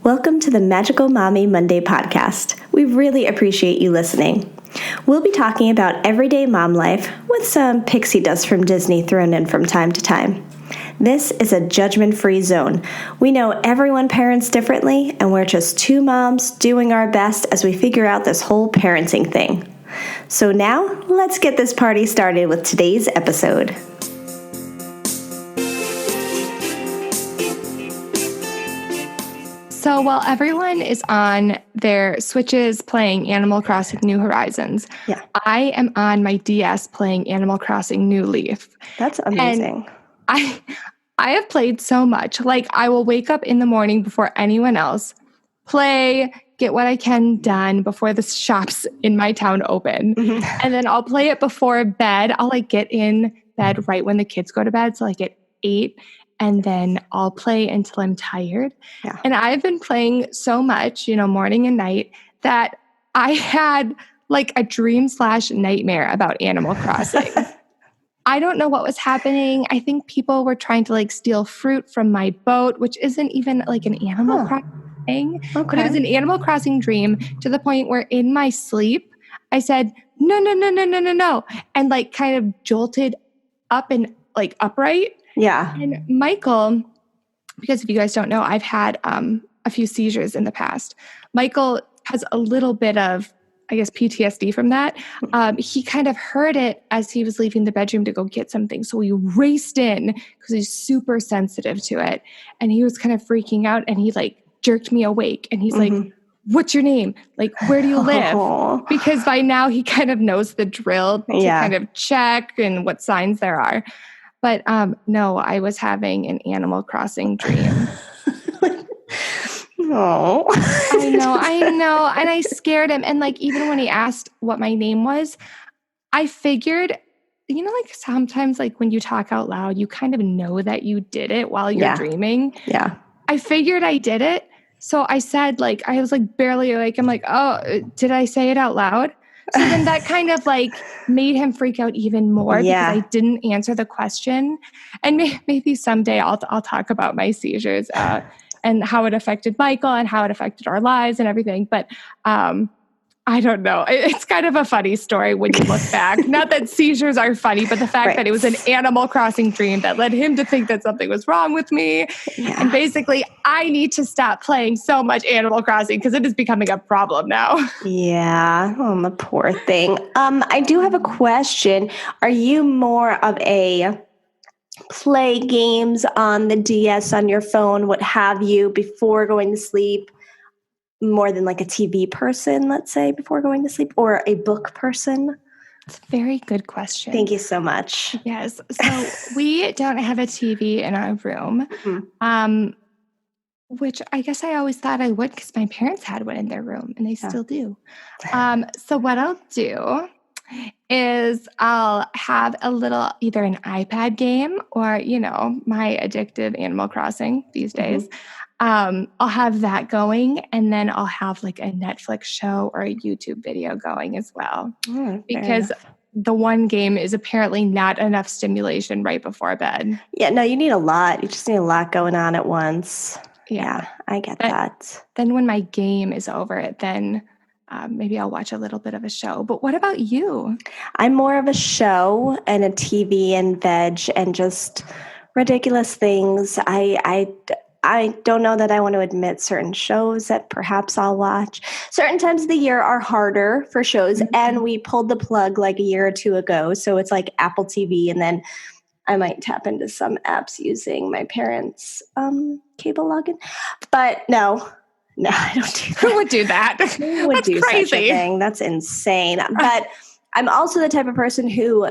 Welcome to the Magical Mommy Monday podcast. We really appreciate you listening. We'll be talking about everyday mom life with some pixie dust from Disney thrown in from time to time. This is a judgment-free zone. We know everyone parents differently, and we're just two moms doing our best as we figure out this whole parenting thing. So now, let's get this party started with today's episode. So while everyone is on their Switches playing Animal Crossing New Horizons, I am on my DS playing Animal Crossing New Leaf. That's amazing. And I have played so much. Like, I will wake up in the morning before anyone else, play, get what I can done before the shops in my town open. Mm-hmm. And then I'll play it before bed. I'll get in bed right when the kids go to bed. So at 8. And then I'll play until I'm tired. Yeah. And I've been playing so much, morning and night, that I had a dream/nightmare about Animal Crossing. I don't know what was happening. I think people were trying to steal fruit from my boat, which isn't even an Animal Crossing thing. Okay. But it was an Animal Crossing dream to the point where in my sleep, I said, no, and kind of jolted up and upright. Yeah. And Michael, because if you guys don't know, I've had a few seizures in the past. Michael has a little bit of, PTSD from that. He kind of heard it as he was leaving the bedroom to go get something. So he raced in because he's super sensitive to it. And he was kind of freaking out and he jerked me awake. And he's like, what's your name? Where do you live? Because by now he kind of knows the drill to kind of check and what signs there are. But no, I was having an Animal Crossing dream. Oh. I know. And I scared him. And even when he asked what my name was, I figured, sometimes when you talk out loud, you kind of know that you did it while you're dreaming. Yeah. I figured I did it. So I said, I was barely awake. I'm oh, did I say it out loud? So then that kind of made him freak out even more because I didn't answer the question. And maybe someday I'll talk about my seizures and how it affected Michael and how it affected our lives and everything. But I don't know. It's kind of a funny story when you look back. Not that seizures are funny, but the fact that it was an Animal Crossing dream that led him to think that something was wrong with me. Yeah. And basically, I need to stop playing so much Animal Crossing because it is becoming a problem now. Yeah. Oh, the poor thing. I do have a question. Are you more of a play games on the DS, on your phone, what have you, before going to sleep? More than a TV person, let's say, before going to sleep, or a book person? It's a very good question. Thank you so much. Yes. So we don't have a TV in our room, which I guess I always thought I would because my parents had one in their room and they still do. So what I'll do is I'll have a little, either an iPad game or, my addictive Animal Crossing these days. I'll have that going, and then I'll have a Netflix show or a YouTube video going as well. Because the one game is apparently not enough stimulation right before bed. Yeah, no, you need a lot. You just need a lot going on at once. Yeah, I get that. Then when my game is over, then maybe I'll watch a little bit of a show. But what about you? I'm more of a show and a TV and veg and just ridiculous things. I don't know that I want to admit certain shows that perhaps I'll watch. Certain times of the year are harder for shows, and we pulled the plug a year or two ago. So it's Apple TV, and then I might tap into some apps using my parents' cable login. But no, I don't do that. Who would do that? Who would do crazy. Such a thing? That's insane. But I'm also the type of person who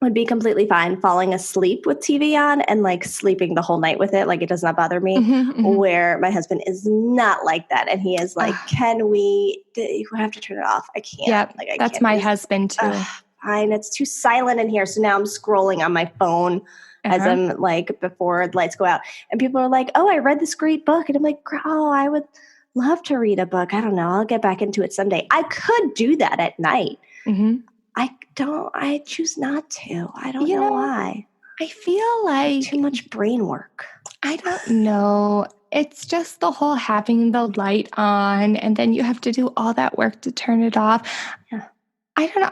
would be completely fine falling asleep with TV on and sleeping the whole night with it. It does not bother me. Where my husband is not like that. And he is you have to turn it off. I can't. Yeah, that's my husband too. Fine. It's too silent in here. So now I'm scrolling on my phone as I'm before the lights go out. And people are oh, I read this great book. And I'm oh, I would love to read a book. I don't know. I'll get back into it someday. I could do that at night. I choose not to. I don't know why. I feel too much brain work. I don't know it's just the whole having the light on, and then you have to do all that work to turn it off. Yeah. I don't know.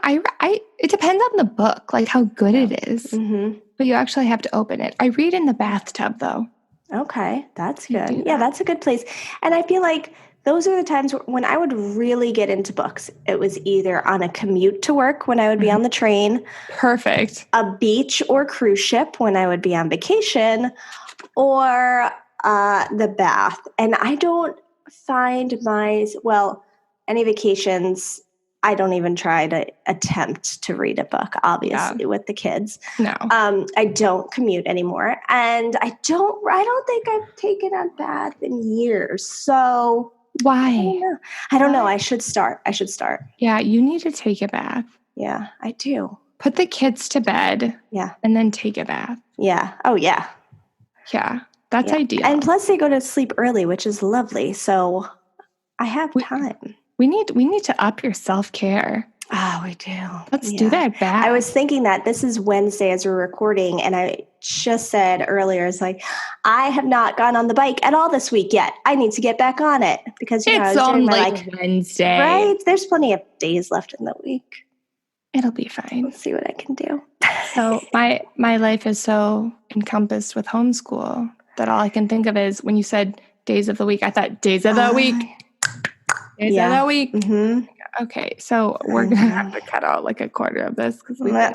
It depends on the book, like how good it is. Mm-hmm. But you actually have to open it. I read in the bathtub, though. Okay, that's You good. do Yeah, that. that's a good place. And I feel like those are the times when I would really get into books. It was either on a commute to work when I would be on the train, Perfect. a beach or cruise ship when I would be on vacation, or the bath. And I don't find any vacations, I don't even try to attempt to read a book, obviously, with the kids. No. I don't commute anymore. And I don't think I've taken a bath in years. So Why? I don't know. I should start. Yeah, you need to take a bath. Yeah, I do. Put the kids to bed. Yeah. And then take a bath. Yeah. Oh, yeah. Yeah, that's ideal. And plus they go to sleep early, which is lovely. So I have time. We need to up your self-care. Oh, we do. Let's do that bath. I was thinking that this is Wednesday as we're recording, and I just said earlier, it's like, I have not gone on the bike at all this week yet. I need to get back on it because I was doing my Wednesday. Right? There's plenty of days left in the week. It'll be fine. Let's see what I can do. So my life is so encompassed with homeschool that all I can think of is when you said days of the week, I thought days of the week. Days of the week. Mm-hmm. Okay, so we're going to have to cut out like a quarter of this because we've been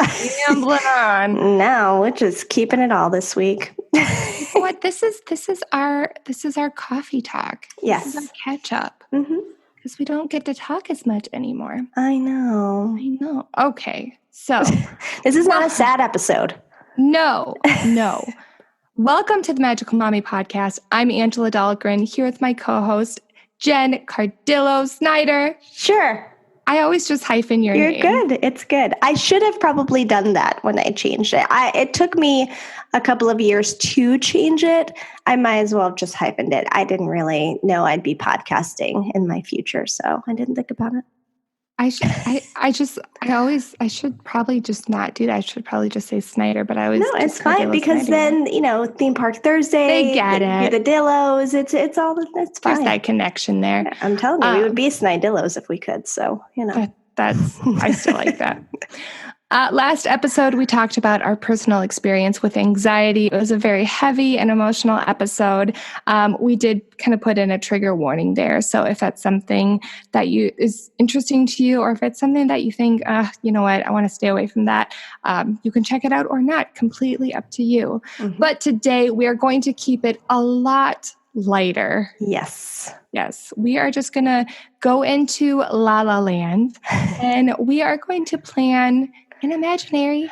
rambling on. No, we're just keeping it all this week. What? This is our coffee talk. Yes. This is our catch up. Mm-hmm. Because we don't get to talk as much anymore. I know. Okay, so this is not a sad episode. No. Welcome to the Magical Mommy Podcast. I'm Angela Dahlgren here with my co-host, Jen Cardillo Snyder. Sure. I always just hyphen your name. You're good. It's good. I should have probably done that when I changed it. It took me a couple of years to change it. I might as well have just hyphened it. I didn't really know I'd be podcasting in my future, so I didn't think about it. I should probably just not do that. I should probably just say Snyder, but I always it's fine because Snyder. Then Theme Park Thursday. They get it. The Dillos. It's fine. There's that connection there. Yeah, I'm telling you, we would be Snidillos if we could. So that's I still like that. Last episode, we talked about our personal experience with anxiety. It was a very heavy and emotional episode. We did kind of put in a trigger warning there. So if that's something that is interesting to you, or if it's something that you think, you know what, I want to stay away from that, you can check it out or not. Completely up to you. Mm-hmm. But today, we are going to keep it a lot lighter. Yes. We are just going to go into La La Land, and we are going to plan an imaginary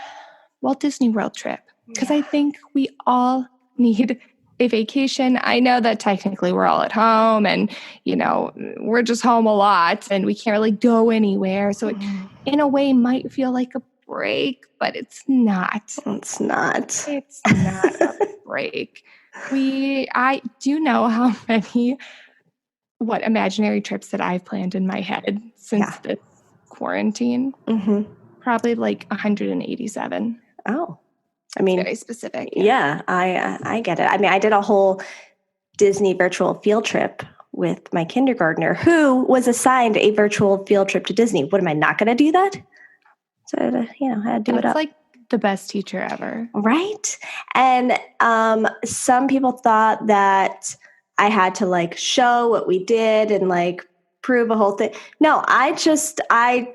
Walt Disney World trip, because I think we all need a vacation. I know that technically we're all at home and, we're just home a lot and we can't really go anywhere. So it, in a way, might feel like a break, but it's not. It's not. It's not a break. I do know how many imaginary trips that I've planned in my head since this quarantine. Mm-hmm. Probably like 187. Oh, I mean, very specific. Yeah, I get it. I mean, I did a whole Disney virtual field trip with my kindergartner who was assigned a virtual field trip to Disney. What, am I not going to do that? So, I had to do it up. It's like the best teacher ever. Right. And some people thought that I had to show what we did and prove a whole thing. No, I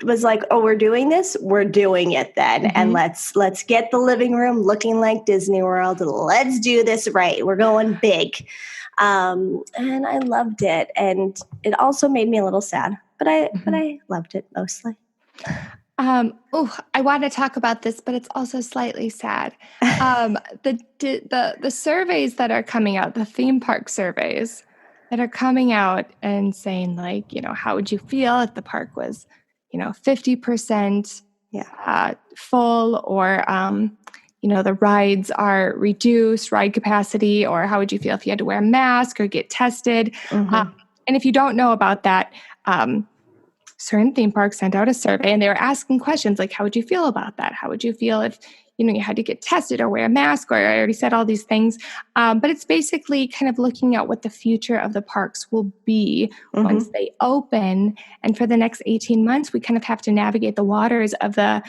was like, oh, we're doing this. We're doing it then. Mm-hmm. And let's get the living room looking like Disney World. Let's do this right. We're going big. And I loved it. And it also made me a little sad, but I loved it mostly. I want to talk about this, but it's also slightly sad. The surveys that are coming out, the theme park surveys that are coming out and saying how would you feel if the park was, 50% full, or, the rides are reduced ride capacity, or how would you feel if you had to wear a mask or get tested? Mm-hmm. And if you don't know about that, certain theme parks sent out a survey and they were asking questions like, how would you feel about that? How would you feel if, you had to get tested or wear a mask, or I already said all these things. But it's basically kind of looking at what the future of the parks will be once they open. And for the next 18 months, we kind of have to navigate the waters of the,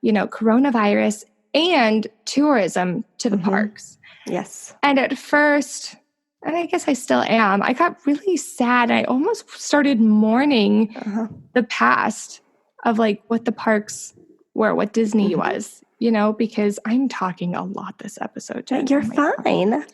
coronavirus and tourism to the parks. Yes. And at first, and I guess I still am, I got really sad. I almost started mourning the past of like what the parks were, what Disney was, because I'm talking a lot this episode. Jen. You're fine.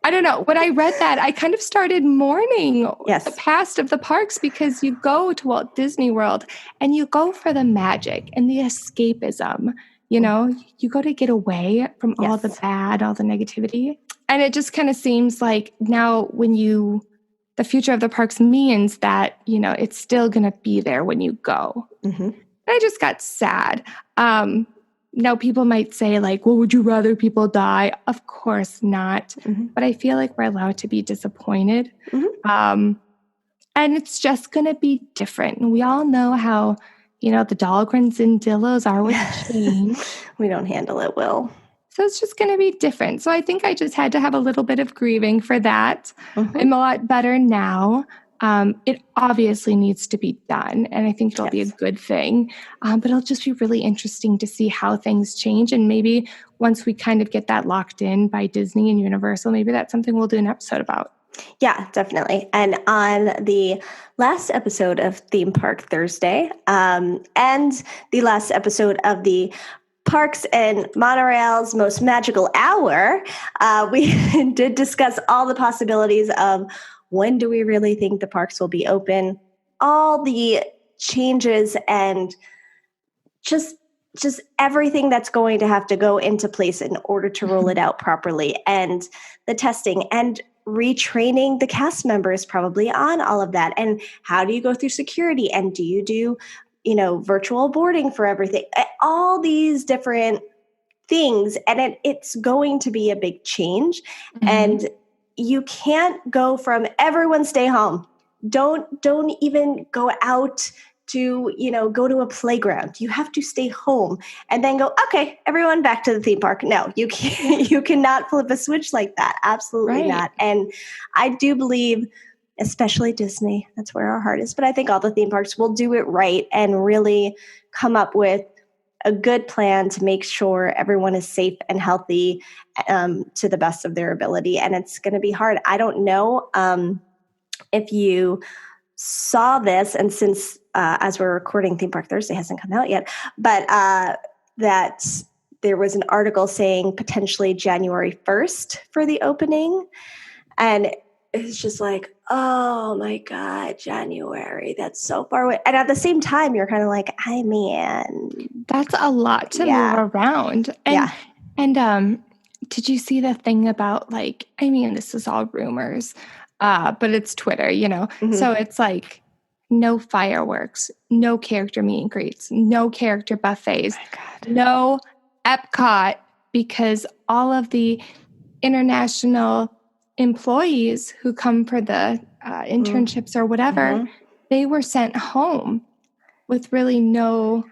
I don't know. When I read that, I kind of started mourning the past of the parks, because you go to Walt Disney World and you go for the magic and the escapism. You go to get away from all the bad, all the negativity. And it just kind of seems like now the future of the parks means that, it's still going to be there when you go. And I just got sad. Now people might say like, well, would you rather people die? Of course not. But I feel like we're allowed to be disappointed. And it's just going to be different. And we all know how, the Dahlgrens and Dillos are with change. We don't handle it well. So it's just going to be different. So I think I just had to have a little bit of grieving for that. I'm a lot better now. It obviously needs to be done, and I think it'll be a good thing. But it'll just be really interesting to see how things change. And maybe once we kind of get that locked in by Disney and Universal, maybe that's something we'll do an episode about. Yeah, definitely. And on the last episode of Theme Park Thursday, and the last episode of the Parks and Monorail's Most Magical Hour, we did discuss all the possibilities of when do we really think the parks will be open, all the changes and just everything that's going to have to go into place in order to roll it out properly, and the testing and retraining the cast members probably on all of that. And how do you go through security? And do you do, virtual boarding for everything? All these different things. And it's going to be a big change. And you can't go from everyone stay home. Don't even go out to, go to a playground. You have to stay home and then go, okay, everyone back to the theme park. No, you can't, you cannot flip a switch like that. Absolutely not. And I do believe, especially Disney, that's where our heart is. But I think all the theme parks will do it right and really come up with a good plan to make sure everyone is safe and healthy to the best of their ability. And it's going to be hard. I don't know if you saw this, and since as we're recording, Theme Park Thursday hasn't come out yet, but that there was an article saying potentially January 1st for the opening. And it's just like, oh my God, January, that's so far away. And at the same time, you're kind of like, that's a lot to move around. And did you see the thing about this is all rumors, but it's Twitter, So it's like no fireworks, no character meet and greets, no character buffets, no Epcot, because all of the international employees who come for the internships or whatever, they were sent home with really no,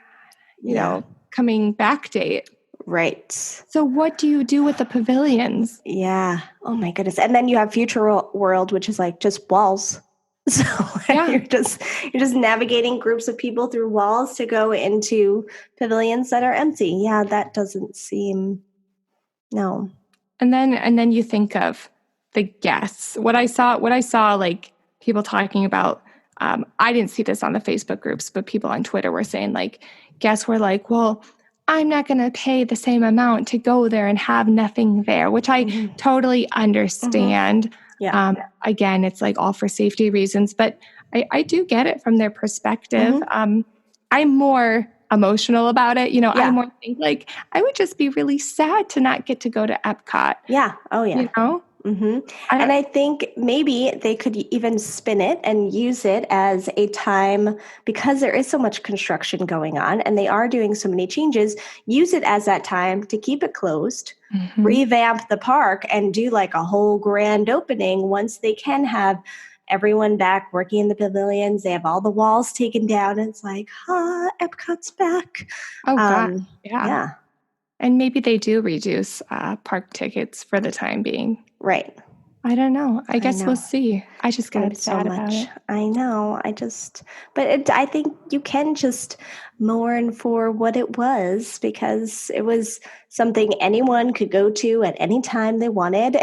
coming back date. Right. So what do you do with the pavilions? Yeah. Oh my goodness. And then you have Future World, which is like just walls. So you're just navigating groups of people through walls to go into pavilions that are empty. Yeah, that doesn't seem And then you think of the guests. What I saw like people talking about, I didn't see this on the Facebook groups, but people on Twitter were saying like guests were like, well, I'm not going to pay the same amount to go there and have nothing there, which I totally understand. Again, it's like all for safety reasons, but I do get it from their perspective. I'm more emotional about it. I more think like I would just be really sad to not get to go to Epcot. Yeah. Oh yeah. And I think maybe they could even spin it and use it as a time, because there is so much construction going on and they are doing so many changes, use it as that time to keep it closed, revamp the park, and do like a whole grand opening once they can have everyone back working in the pavilions. They have all the walls taken down. And it's like, Epcot's back. Oh, God. Yeah. And maybe they do reduce park tickets for the time being. Right. I don't know. I guess know. we'll see. I just got sad about it. I know. I think you can just mourn for what it was, because it was something anyone could go to at any time they wanted.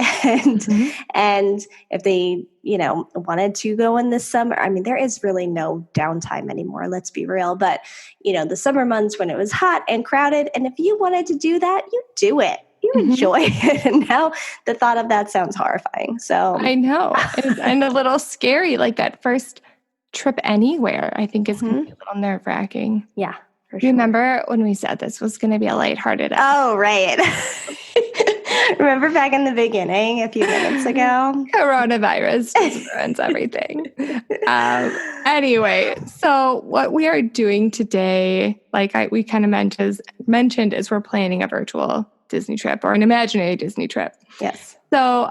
And if they, wanted to go in this summer, I mean, there is really no downtime anymore. Let's be real. But, the summer months when it was hot and crowded, and if you wanted to do that, you do it. You enjoy it. And now the thought of that sounds horrifying. So I know. And a little scary. Like that first trip anywhere, I think is going to be a little nerve-wracking. Yeah. For sure. Remember when we said this was going to be a lighthearted episode? Oh, right. Remember back in the beginning, a few minutes ago? Coronavirus just ruins everything. Anyway, so what we are doing today, like we kind of mentioned, is we're planning a virtual Disney trip, or an imaginary Disney trip. Yes. So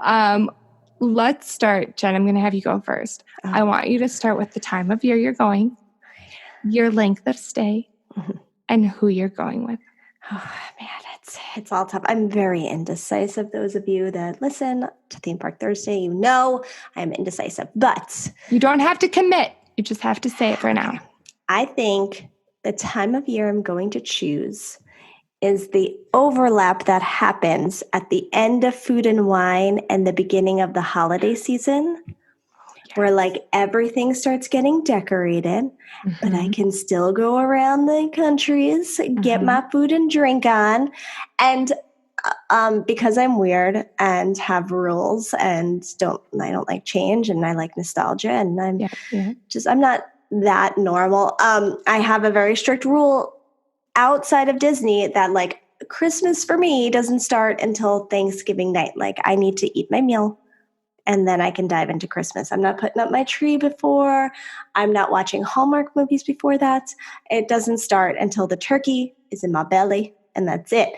let's start. Jen, I'm going to have you go first. I want you to start with the time of year you're going, your length of stay, and who you're going with. Oh, man, it's all tough. I'm very indecisive. Those of you that listen to Theme Park Thursday, I'm indecisive. But you don't have to commit. You just have to say it for now. I think the time of year I'm going to choose is the overlap that happens at the end of Food and Wine and the beginning of the holiday season, where like everything starts getting decorated, but I can still go around the countries, get my food and drink on. And because I'm weird and have rules and I don't like change, and I like nostalgia, and I'm not that normal. I have a very strict rule outside of Disney that like Christmas for me doesn't start until Thanksgiving night. Like I need to eat my meal and then I can dive into Christmas. I'm not putting up my tree before. I'm not watching Hallmark movies before that. It doesn't start until the turkey is in my belly, and that's it.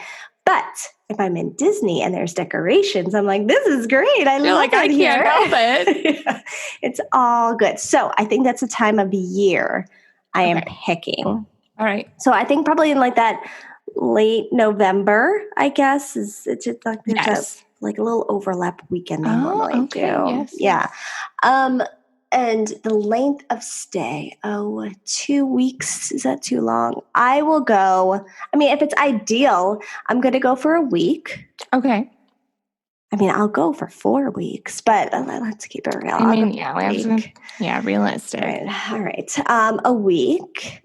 But if I'm in Disney and there's decorations, I'm like, this is great. I can't help it. It's all good. So I think that's the time of year I am picking. All right. So I think probably in like that late November, I guess, it's just like there's like a little overlap weekend they normally do. Yes, yeah. And the length of stay, 2 weeks, is that too long? I will go, if it's ideal, I'm going to go for a week. Okay. I'll go for 4 weeks, but let's keep it real. Realistic. All right. A week.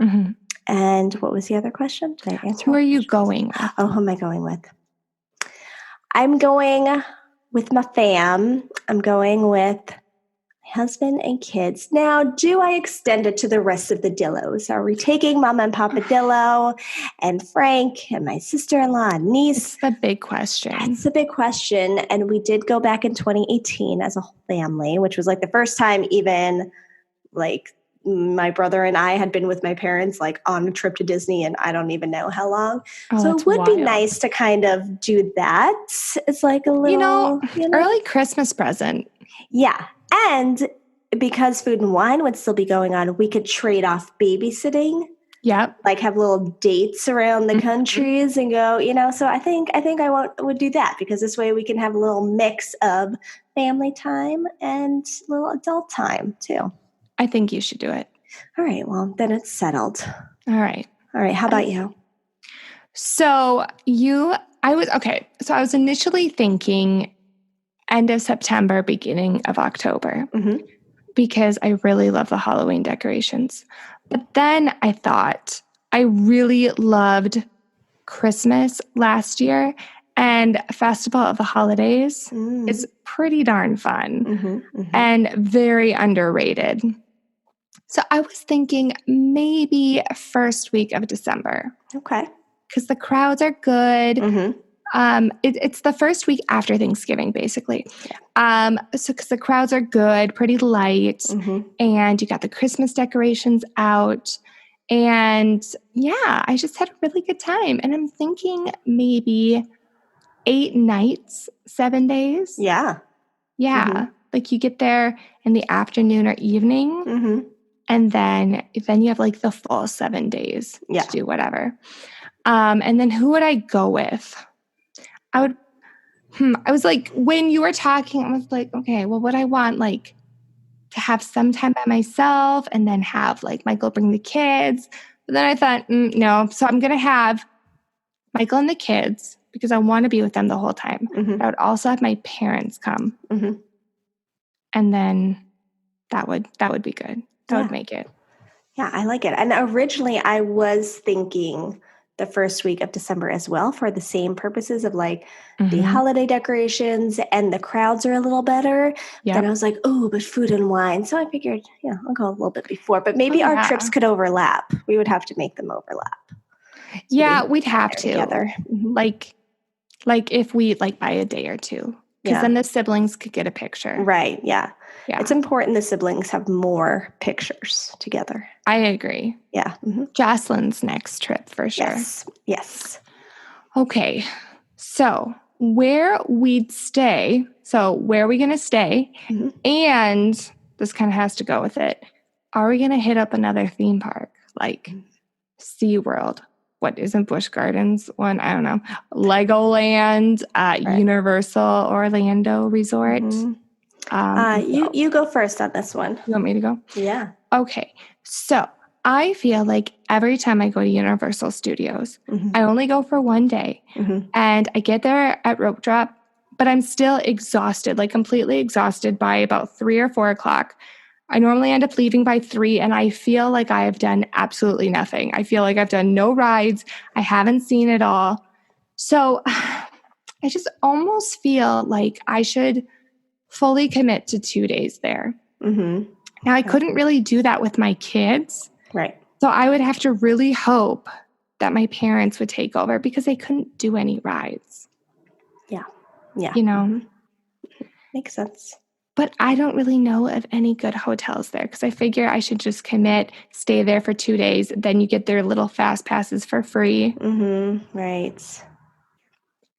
And what was the other question? Did I answer? Who are you going with? Oh, who am I going with? I'm going with my fam. I'm going with my husband and kids. Now, do I extend it to the rest of the Dillos? Are we taking Mama and Papa Dillo and Frank and my sister-in-law and niece? It's the big question. It's a big question. And we did go back in 2018 as a whole family, which was like the first time even like my brother and I had been with my parents like on a trip to Disney, and I don't even know how long. So it would be nice to kind of do that. It's like a little, early Christmas present. Yeah. And because Food and Wine would still be going on, we could trade off babysitting. Yep. Like have little dates around the countries and go, so I think I would do that, because this way we can have a little mix of family time and little adult time too. I think you should do it. All right. Well, then it's settled. All right. How about you? So I was initially thinking end of September, beginning of October, because I really love the Halloween decorations. But then I thought I really loved Christmas last year, and Festival of the Holidays is pretty darn fun and very underrated. So I was thinking maybe first week of December. Okay. Because the crowds are good. It's the first week after Thanksgiving, basically. Yeah. So because the crowds are good, pretty light, and you got the Christmas decorations out. And I just had a really good time. And I'm thinking maybe 8 nights, 7 days. Yeah. Yeah. Like you get there in the afternoon or evening. And then you have like the full 7 days to do whatever. And then who would I go with? I was like, when you were talking, I was like, okay, well, would I want like to have some time by myself and then have like Michael bring the kids? But then I thought, no. So I'm going to have Michael and the kids because I want to be with them the whole time. Mm-hmm. I would also have my parents come. Mm-hmm. And then that would be good. That would make it. Yeah, I like it. And originally I was thinking the first week of December as well for the same purposes of like the holiday decorations and the crowds are a little better. Yep. Then I was like, oh, but food and wine. So I figured, I'll go a little bit before, but maybe our trips could overlap. We would have to make them overlap. So we'd have to. Together. Mm-hmm. Like if we like by a day or two, because then the siblings could get a picture. Right. Yeah. Yeah. It's important the siblings have more pictures together. I agree. Yeah. Mm-hmm. Jocelyn's next trip for sure. Yes. Okay. So where we'd stay. So where are we going to stay? Mm-hmm. And this kind of has to go with it. Are we going to hit up another theme park like SeaWorld? What isn't Busch Gardens one? I don't know. Legoland, Universal Orlando Resort. Mm-hmm. You go first on this one. You want me to go? Yeah. Okay. So I feel like every time I go to Universal Studios, I only go for one day and I get there at rope drop, but I'm still exhausted, like completely exhausted by about 3 or 4 o'clock. I normally end up leaving by 3 and I feel like I have done absolutely nothing. I feel like I've done no rides. I haven't seen it all. So I just almost feel like I should fully commit to 2 days there. Mm-hmm. Now, I couldn't really do that with my kids. Right. So I would have to really hope that my parents would take over because they couldn't do any rides. Yeah. You know? Mm-hmm. Makes sense. But I don't really know of any good hotels there because I figure I should just commit, stay there for 2 days. Then you get their little fast passes for free. Mm-hmm. Right.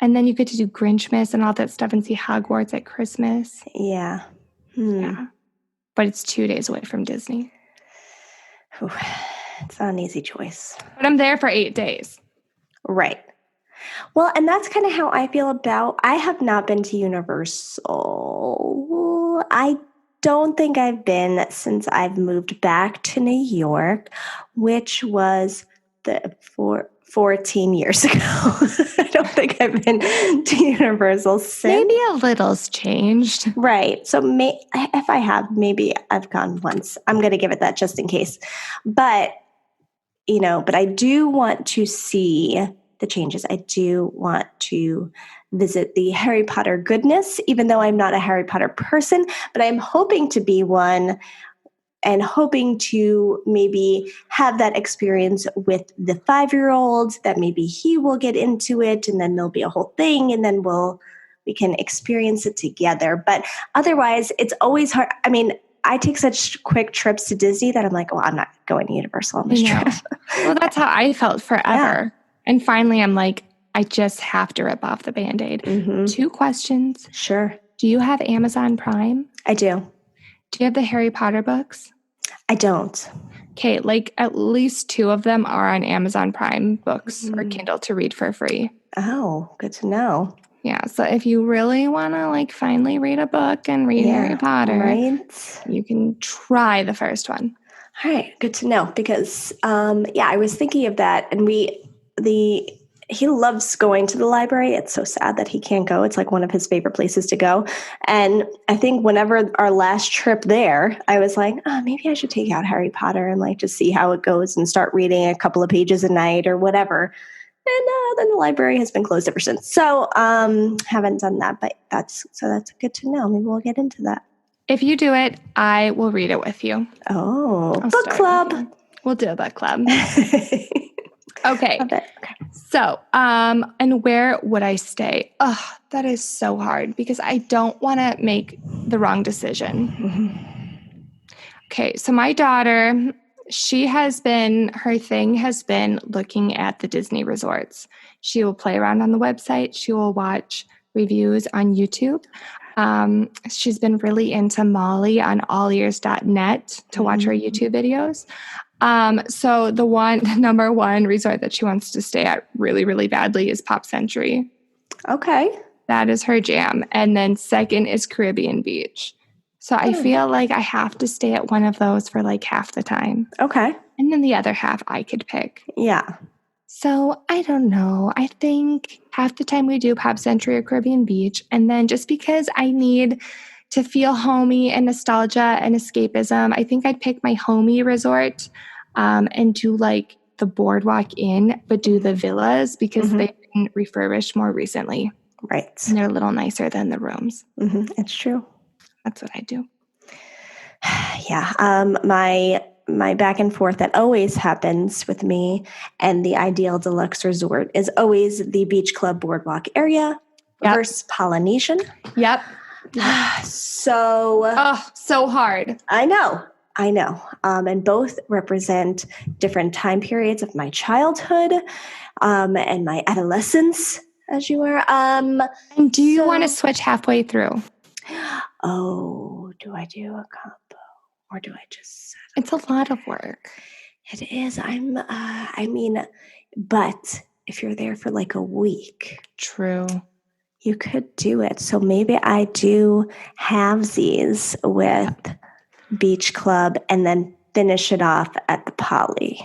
And then you get to do Grinchmas and all that stuff and see Hogwarts at Christmas. Yeah. Yeah. But it's 2 days away from Disney. Ooh, it's not an easy choice. But I'm there for 8 days. Right. Well, and that's kind of how I feel about, I have not been to Universal. I don't think I've been since I've moved back to New York, which was 14 years ago. I don't think I've been to Universal since. Maybe a little's changed. Right. So if I have, maybe I've gone once. I'm going to give it that just in case. But, but I do want to see the changes. I do want to visit the Harry Potter goodness, even though I'm not a Harry Potter person, but I'm hoping to be one and hoping to maybe have that experience with the 5-year-old, that maybe he will get into it and then there'll be a whole thing and then we can experience it together. But otherwise, it's always hard. I mean, I take such quick trips to Disney that I'm like, well, I'm not going to Universal on this trip. Well, that's how I felt forever. Yeah. And finally, I'm like, I just have to rip off the Band-Aid. Mm-hmm. 2 questions. Sure. Do you have Amazon Prime? I do. Do you have the Harry Potter books? I don't. Okay, like at least 2 of them are on Amazon Prime books or Kindle to read for free. Oh, good to know. Yeah, so if you really want to like finally read a book and read Harry Potter, you can try the first one. All right, good to know because I was thinking of that and he loves going to the library. It's so sad that he can't go. It's like one of his favorite places to go. And I think whenever our last trip there, I was like, maybe I should take out Harry Potter and like just see how it goes and start reading a couple of pages a night or whatever. And then the library has been closed ever since. So haven't done that, but that's good to know. Maybe we'll get into that. If you do it, I will read it with you. Oh, book club. We'll do a book club. Okay. So, and where would I stay? Oh, that is so hard because I don't want to make the wrong decision. Mm-hmm. Okay. So my daughter, her thing has been looking at the Disney resorts. She will play around on the website. She will watch reviews on YouTube. She's been really into Molly on allears.net to watch her YouTube videos. So the number one resort that she wants to stay at really, really badly is Pop Century. Okay. That is her jam. And then second is Caribbean Beach. So I feel like I have to stay at one of those for like half the time. Okay. And then the other half I could pick. Yeah. So I don't know. I think half the time we do Pop Century or Caribbean Beach. And then just because I need to feel homey and nostalgia and escapism, I think I'd pick my homey resort and do like the Boardwalk Inn, but do the villas because they've been refurbished more recently. Right. And they're a little nicer than the rooms. It's true. That's what I do. Yeah. My back and forth that always happens with me and the ideal deluxe resort is always the Beach Club Boardwalk area versus Polynesian. Yep. So hard. I know. And both represent different time periods of my childhood and my adolescence, as you were. And do you want to switch halfway through? Oh, do I do a combo or do I just settle? It's a lot of work. It is. But if you're there for like a week. True. You could do it. So maybe I do halvesies with Beach Club and then finish it off at the Poly.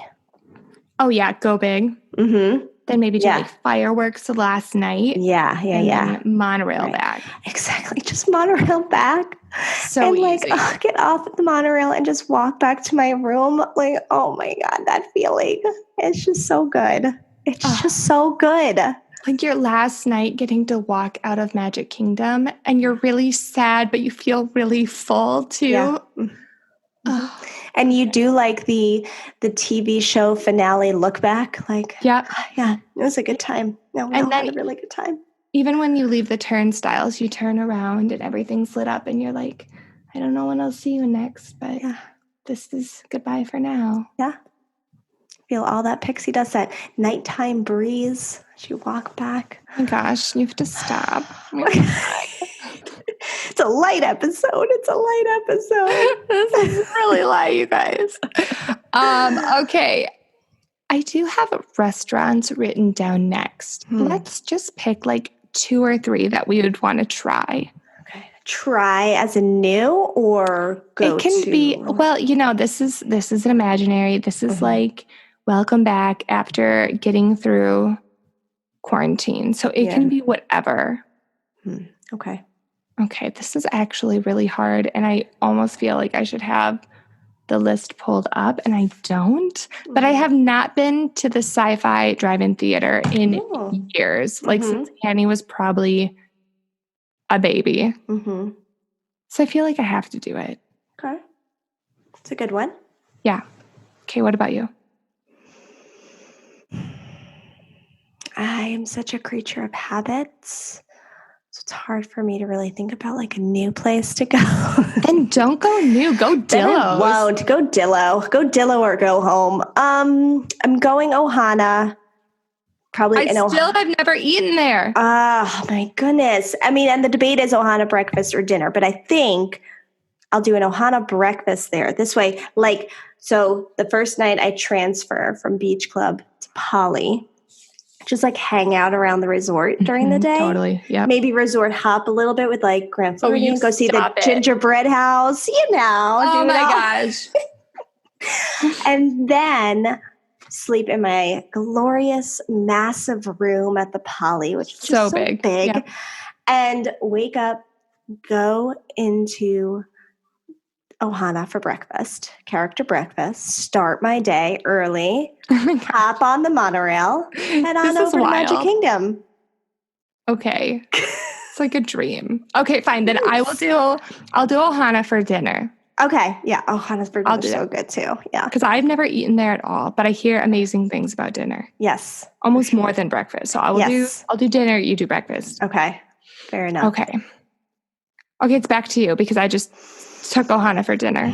Oh, yeah. Go big. Mm-hmm. Then maybe do like fireworks last night. Yeah. Then monorail back. Exactly. Just monorail back. So and easy. Get off at the monorail and just walk back to my room. Like, oh my God, that feeling. It's just so good. It's just so good. Like your last night getting to walk out of Magic Kingdom and you're really sad, but you feel really full too. Yeah. Mm-hmm. And you do like the TV show finale look back. Like, yeah, it was a good time. No, we all had a really good time. Even when you leave the turnstiles, you turn around and everything's lit up and you're like, I don't know when I'll see you next, but this is goodbye for now. Yeah. Feel all that pixie dust, that nighttime breeze as you walk back. Oh my gosh, you have to stop. It's a light episode. This is really light, you guys. Okay. I do have restaurants written down next. Let's just pick like 2 or 3 that we would want to try. Okay. Try as a new or go to? It can be, well, this is an imaginary. This is like welcome back after getting through quarantine. So it can be whatever. Okay, this is actually really hard. And I almost feel like I should have the list pulled up and I don't. But I have not been to the Sci-Fi Drive-In Theater in years. Like since Annie was probably a baby. So I feel like I have to do it. Okay. It's a good one. Yeah. Okay, what about you? I am such a creature of habits. So it's hard for me to really think about like a new place to go. Then don't go new. Go Dillo. Won't. Go Dillo. Go Dillo or go home. I'm going Ohana. Probably I still have never eaten there. Oh my goodness. I mean, and the debate is Ohana breakfast or dinner, but I think I'll do an Ohana breakfast there. This way, so the first night I transfer from Beach Club to Poly. Just like hang out around the resort during the day. Totally. Yeah. Maybe resort hop a little bit with like Grand Floridian. Go see the gingerbread house, Oh my gosh. And then sleep in my glorious, massive room at the Poly, which is just so big. Yeah. And wake up, go into Ohana for breakfast, character breakfast, start my day early, hop on the monorail, head on over to Magic Kingdom. Okay. It's like a dream. Okay, fine. Then I'll do Ohana for dinner. Okay. Yeah. Ohana's for dinner is so good too. Yeah. Because I've never eaten there at all, but I hear amazing things about dinner. Yes. Almost more than breakfast. So I'll do dinner, you do breakfast. Okay. Fair enough. Okay, it's back to you because I just took Ohana for dinner.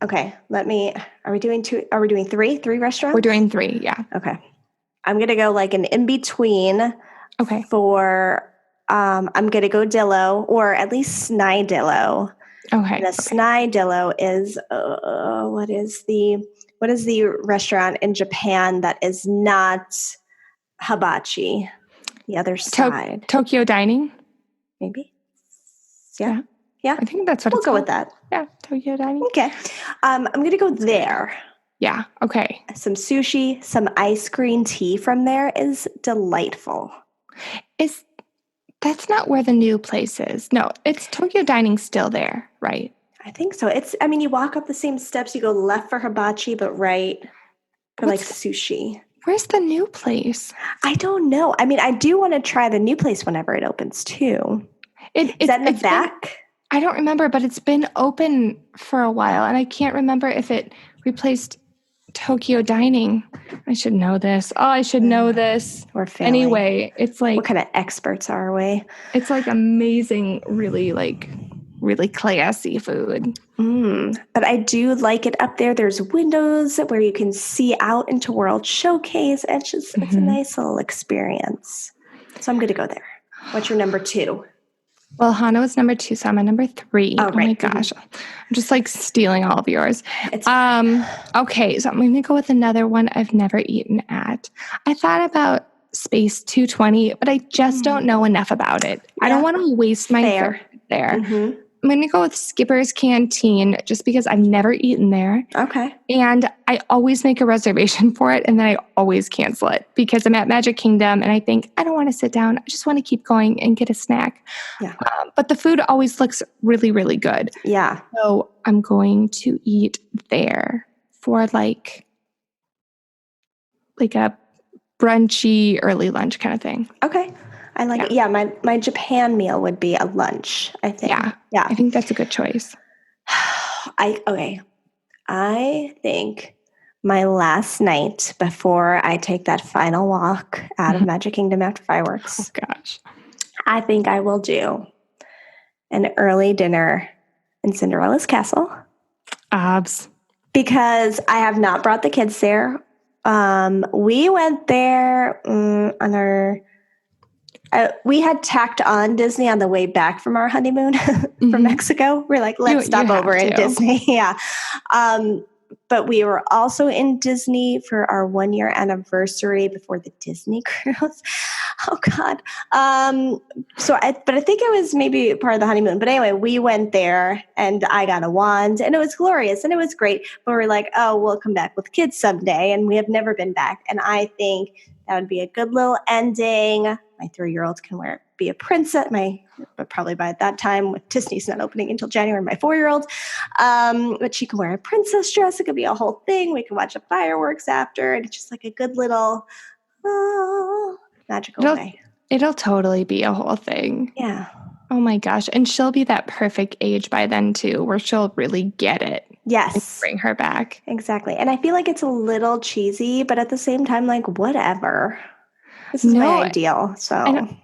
Okay. Are we doing 2? Are we doing 3? 3 restaurants? We're doing 3. Yeah. Okay. I'm going to go like an in-between. Okay. For, I'm going to go Dillo or at least Snidillo. Okay. And a Snidillo is what is the restaurant in Japan that is not hibachi? The other side, Tokyo Dining. maybe. Yeah. Yeah. I think that's what We'll it's go called. with that. Yeah, Tokyo Dining. Okay. I'm going to go there. Yeah. Okay. Some sushi, some ice green tea from there is delightful. That's not where the new place is. No, it's Tokyo Dining still there, right? I think so. You walk up the same steps, you go left for hibachi, but right for sushi. Where's the new place? I don't know. I do want to try the new place whenever it opens too. Is that in the back? I don't remember, but it's been open for a while, and I can't remember if it replaced Tokyo Dining. I should know this. Oh, I should know this. We're failing. Anyway, it's like... What kind of experts are we? It's like amazing, really classy food. But I do like it up there. There's windows where you can see out into World Showcase. It's a nice little experience. So I'm going to go there. What's your number 2? Well, Hana was number 2, so I'm at number 3. Oh, right. My gosh. I'm just stealing all of yours. Okay, so I'm going to go with another one I've never eaten at. I thought about Space 220, but I just don't know enough about it. Yeah. I don't want to waste my time there. I'm going to go with Skipper's Canteen just because I've never eaten there. Okay. And I always make a reservation for it, and then I always cancel it because I'm at Magic Kingdom, and I think, I don't want to sit down. I just want to keep going and get a snack. Yeah. But the food always looks really, really good. Yeah. So I'm going to eat there for a brunchy early lunch kind of thing. Okay. I like it. Yeah, my Japan meal would be a lunch, I think. Yeah. I think that's a good choice. I think my last night before I take that final walk out of Magic Kingdom after fireworks. Oh, gosh. I think I will do an early dinner in Cinderella's Castle. Abs. Because I have not brought the kids there. We went there on our... we had tacked on Disney on the way back from our honeymoon from Mexico. We're like, let's stop over in Disney. Yeah. But we were also in Disney for our 1-year anniversary before the Disney cruise. Oh, God. But I think it was maybe part of the honeymoon. But anyway, we went there and I got a wand and it was glorious and it was great. But we're like, oh, we'll come back with kids someday. And we have never been back. And I think that would be a good little ending. My 3-year-old can be a princess. But probably by that time, with Disney's not opening until January, my 4-year-old. But she can wear a princess dress. It could be a whole thing. We can watch the fireworks after. And it's just like a good little magical way. It'll totally be a whole thing. Yeah. Oh my gosh. And she'll be that perfect age by then too, where she'll really get it. Yes. Bring her back. Exactly. And I feel like it's a little cheesy, but at the same time, whatever. This is my ideal. So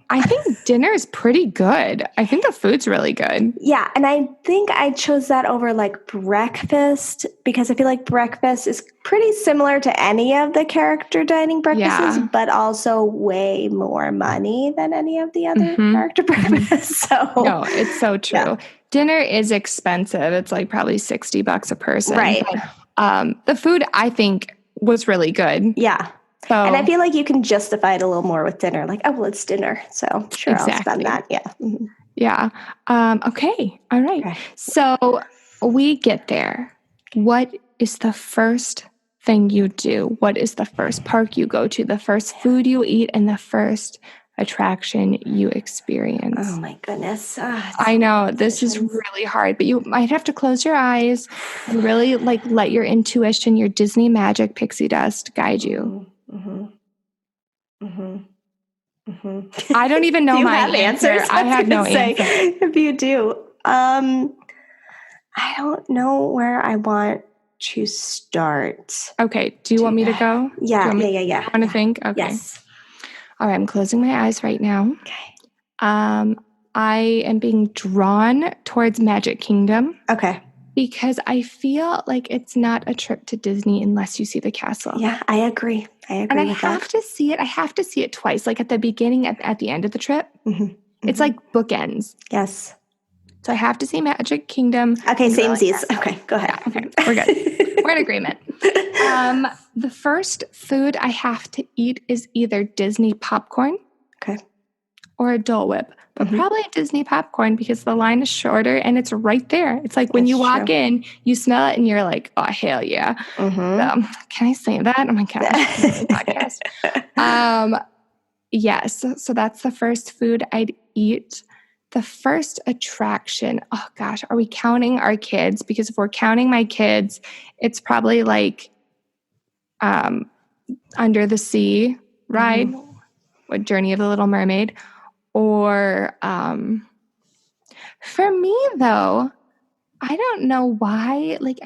I think dinner is pretty good. I think the food's really good. Yeah. And I think I chose that over breakfast because I feel like breakfast is pretty similar to any of the character dining breakfasts, but also way more money than any of the other character breakfasts. No, it's so true. Yeah. Dinner is expensive. It's probably $60 a person. Right. But, the food, I think, was really good. Yeah. So, and I feel like you can justify it a little more with dinner. It's dinner. So sure, I'll spend that. Yeah. Mm-hmm. Yeah. Okay. All right. Okay. So we get there. What is the first thing you do? What is the first park you go to? The first food you eat and the first attraction you experience? Oh my goodness. I know this is really hard, but you might have to close your eyes and really let your intuition, your Disney magic pixie dust guide you. I don't even know my answer. I have no answer. If you do, I don't know where I want to start. Okay. Do you want me to go? Yeah. Want to think? Okay. Yes. All right. I'm closing my eyes right now. Okay. I am being drawn towards Magic Kingdom. Okay. Because I feel like it's not a trip to Disney unless you see the castle. Yeah, I agree. And I have to see it. I have to see it twice, at the beginning, at the end of the trip. Mm-hmm. It's like bookends. Yes. So I have to see Magic Kingdom. Okay, samesies. Okay, go ahead. Yeah, okay, we're good. We're in agreement. The first food I have to eat is either Disney popcorn or a Dole Whip, but probably Disney popcorn because the line is shorter and it's right there. It's like when you walk in, you smell it and you're like, oh, hell yeah. Can I say that? Oh my gosh. Podcast. Yes. So that's the first food I'd eat. The first attraction, oh gosh, are we counting our kids? Because if we're counting my kids, it's probably like Under the Sea ride, what Journey of the Little Mermaid. Or for me, though, I don't know why. Like,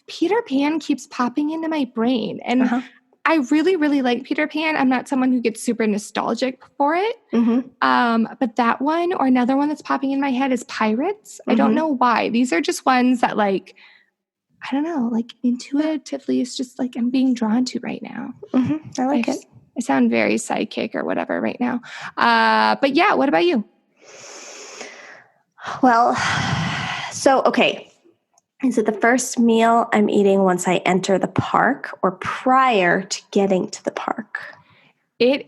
Peter Pan keeps popping into my brain. And I really, really like Peter Pan. I'm not someone who gets super nostalgic for it. But that one or another one that's popping in my head is Pirates. I don't know why. These are just ones that I don't know, intuitively, it's just I'm being drawn to right now. I like it. I sound very psychic or whatever right now. But yeah, what about you? Well, so, okay. Is it the first meal I'm eating once I enter the park or prior to getting to the park? It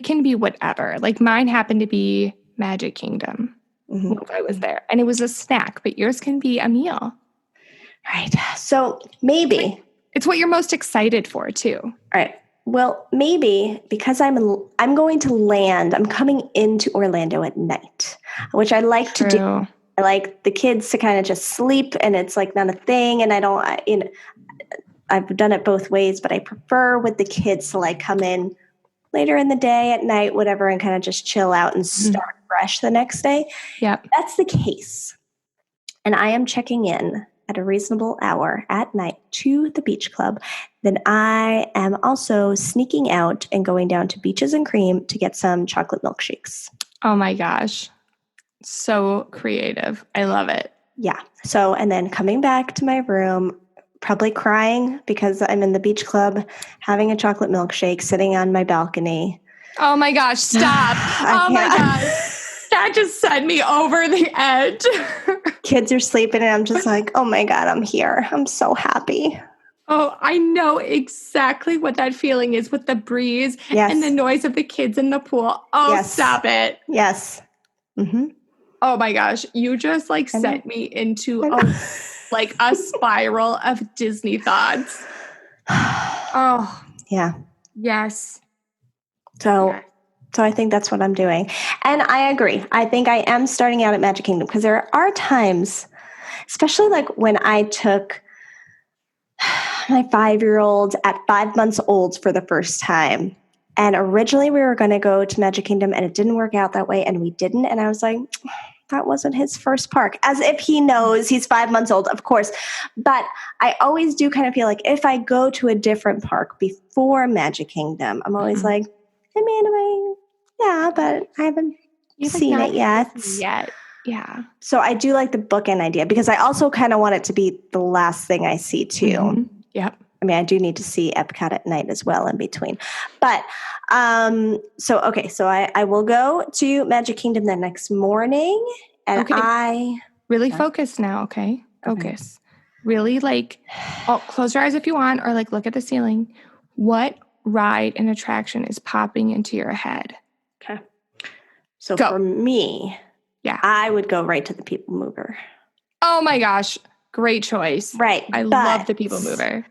can be whatever. Like mine happened to be Magic Kingdom when I was there. And it was a snack, but yours can be a meal. Right. So maybe. It's what you're most excited for too. All right. Well, maybe because I'm going to land, I'm coming into Orlando at night, which I like to do. I like the kids to kind of just sleep and it's not a thing. And I've done it both ways, but I prefer with the kids to come in later in the day, at night, whatever, and kind of just chill out and start fresh the next day. Yeah. That's the case. And I am checking in at a reasonable hour at night to the beach club. Then I am also sneaking out and going down to Beaches and Cream to get some chocolate milkshakes. Oh my gosh. So creative. I love it. Yeah. So, and then coming back to my room, probably crying because I'm in the beach club, having a chocolate milkshake, sitting on my balcony. Oh my gosh, stop. Oh my gosh. That just sent me over the edge. Kids are sleeping and I'm just like, oh my God, I'm here. I'm so happy. Oh, I know exactly what that feeling is with the breeze and the noise of the kids in the pool. Oh, stop it. Yes. Oh my gosh. You just sent me into a spiral of Disney thoughts. Oh. Yeah. Yes. So I think that's what I'm doing. And I agree. I think I am starting out at Magic Kingdom because there are times, especially when I took my 5-year-old at 5 months old for the first time. And originally we were going to go to Magic Kingdom and it didn't work out that way and we didn't. And I was like, that wasn't his first park. As if he knows he's 5 months old, of course. But I always do kind of feel like if I go to a different park before Magic Kingdom, I'm always like, yeah, but I haven't seen it yet. Yeah. So I do like the bookend idea because I also kind of want it to be the last thing I see too. Yep. I mean, I do need to see Epcot at night as well in between. But so I will go to Magic Kingdom the next morning and I really focus now. Okay. Focus. Really close your eyes if you want, or look at the ceiling. What ride and attraction is popping into your head? Okay. So for me, I would go right to the People Mover. Oh my gosh. Great choice. Right. I love the People Mover.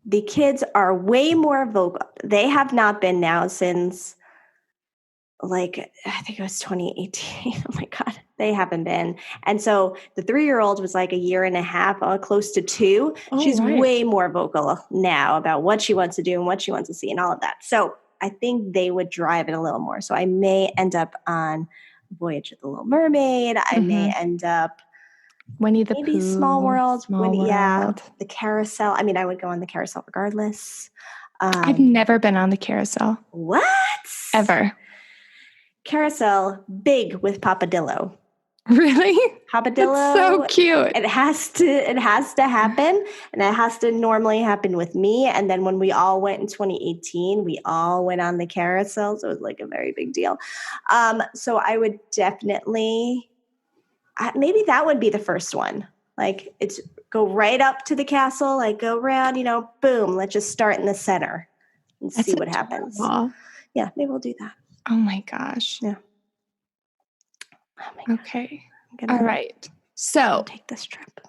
The kids are way more vocal. They have not been now since I think it was 2018. Oh my God. They haven't been. And so the 3-year-old was a year and a half, close to 2. Oh, she's way more vocal now about what she wants to do and what she wants to see and all of that. So I think they would drive it a little more. So I may end up on Voyage of the Little Mermaid. I may end up Winnie the maybe Pooh, Small World. World. The carousel. I mean, I would go on the carousel regardless. I've never been on the carousel. What? Ever. Carousel, big with Papadillo. Really? Papadillo. That's so cute. It has to happen, and it has to normally happen with me. And then when we all went in 2018, we all went on the carousel, so it was a very big deal. So I would definitely maybe that would be the first one. Like, it's go right up to the castle, like go around, boom, let's just start in the center and That's see what happens. adorable. Yeah, maybe we'll do that. Oh my gosh. Yeah. Oh my gosh. Okay. I'm gonna All right. So take this trip.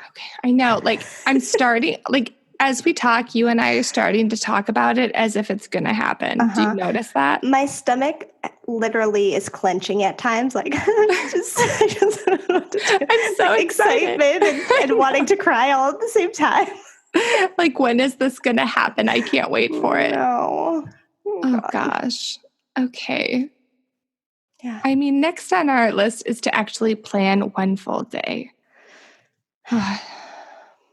Okay. I know. Like, I'm starting, like, as we talk, you and I are starting to talk about it as if it's going to happen. Do you notice that? My stomach literally is clenching at times. Like, I just don't know what to do. I'm so excited. Excitement and wanting to cry all at the same time. Like, when is this going to happen? I can't wait for it. No. Oh, gosh. Okay. Yeah. I mean, next on our list is to actually plan one full day.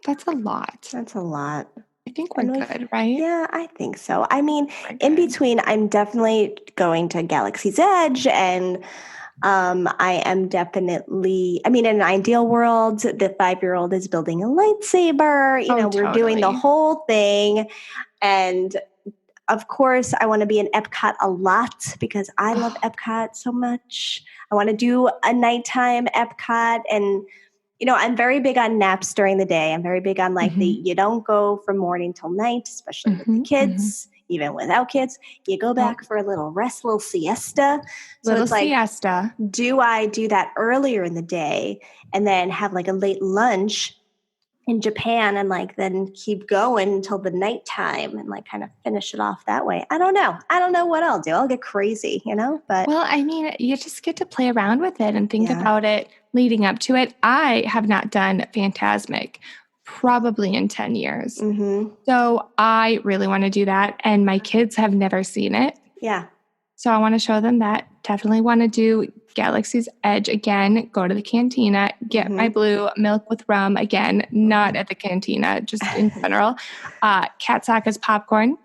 That's a lot. That's a lot. I think we're good, right? Yeah, I think so. I mean, in between, I'm definitely going to Galaxy's Edge, and I am definitely, I mean, in an ideal world, the 5-year-old is building a lightsaber. We're doing the whole thing. And of course, I want to be in Epcot a lot because I love Epcot so much. I want to do a nighttime Epcot, and I'm very big on naps during the day. I'm very big on you don't go from morning till night, especially with the kids, even without kids. You go back for a little rest, little siesta. So it's like, siesta. Do I do that earlier in the day and then have like a late lunch in Japan and then keep going until the nighttime and kind of finish it off that way? I don't know. I don't know what I'll do. I'll get crazy, but. Well, I mean, you just get to play around with it and think about it leading up to it. I have not done Phantasmic probably in 10 years. So I really want to do that. And my kids have never seen it. Yeah. So I want to show them that. Definitely want to do Galaxy's Edge again, go to the cantina, get my blue milk with rum again, not at the cantina, just in general. Katsaka's popcorn.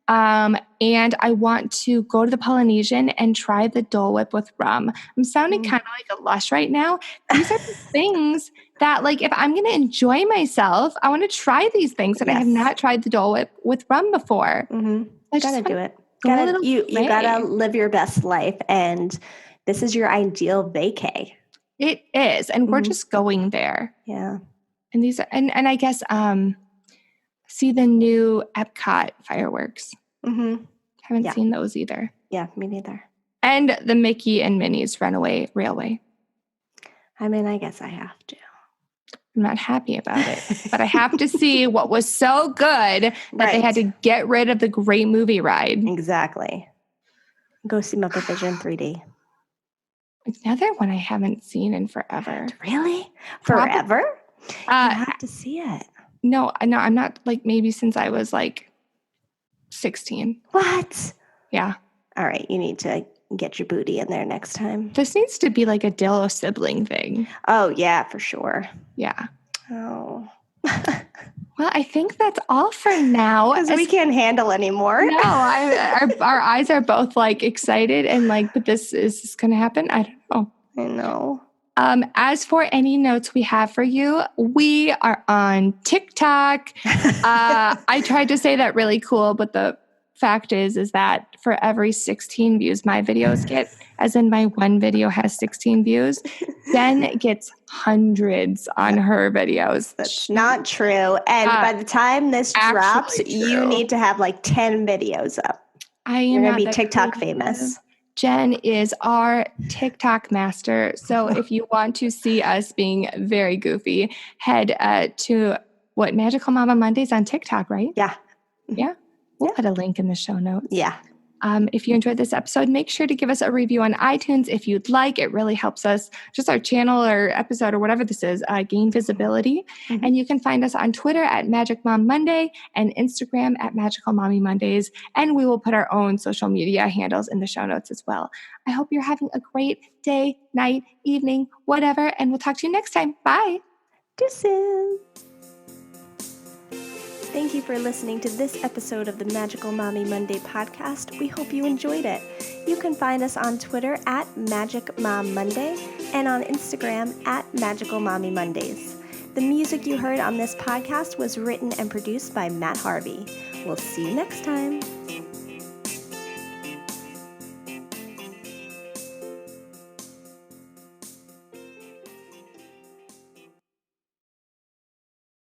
And I want to go to the Polynesian and try the Dole Whip with rum. I'm sounding kind of like a lush right now. These are the things that, if I'm going to enjoy myself, I want to try these things. And I have not tried the Dole Whip with rum before. I gotta do it. You gotta live your best life, and this is your ideal vacay. It is, and we're just going there. Yeah, and these are, and I guess see the new Epcot fireworks. Haven't seen those either. Yeah, me neither. And the Mickey and Minnie's Runaway Railway. I mean, I guess I have to. I'm not happy about it, but I have to see what was so good that they had to get rid of the Great Movie Ride. Exactly. Go see Muppet Vision 3D. Another one I haven't seen in forever. Really? Forever? You have to see it. No, I'm not, maybe since I was 16. What? Yeah. All right, you need to get your booty in there next time. This needs to be a Dillo sibling thing. Oh, yeah, for sure. Yeah. Oh. Well, I think that's all for now. Because we can't handle anymore. No, our eyes are both excited and but is this going to happen? I don't know. I know. As for any notes we have for you, we are on TikTok. I tried to say that really cool, but the fact is that for every 16 views my videos get, as in my one video has 16 views, Jen gets hundreds on her videos. That's not true. And by the time this drops, you need to have 10 videos up. You're going to be TikTok famous. Jen is our TikTok master. So if you want to see us being very goofy, head to Magical Mama Mondays on TikTok, right? Yeah. Yeah. We'll put a link in the show notes. Yeah. If you enjoyed this episode, make sure to give us a review on iTunes if you'd like. It really helps us, just our channel or episode or whatever this is, gain visibility. And you can find us on Twitter at Magic Mom Monday and Instagram at Magical Mommy Mondays. And we will put our own social media handles in the show notes as well. I hope you're having a great day, night, evening, whatever. And we'll talk to you next time. Bye. Deuces. Thank you for listening to this episode of the Magical Mommy Monday podcast. We hope you enjoyed it. You can find us on Twitter at Magic Mom Monday and on Instagram at Magical Mommy Mondays. The music you heard on this podcast was written and produced by Matt Harvey. We'll see you next time.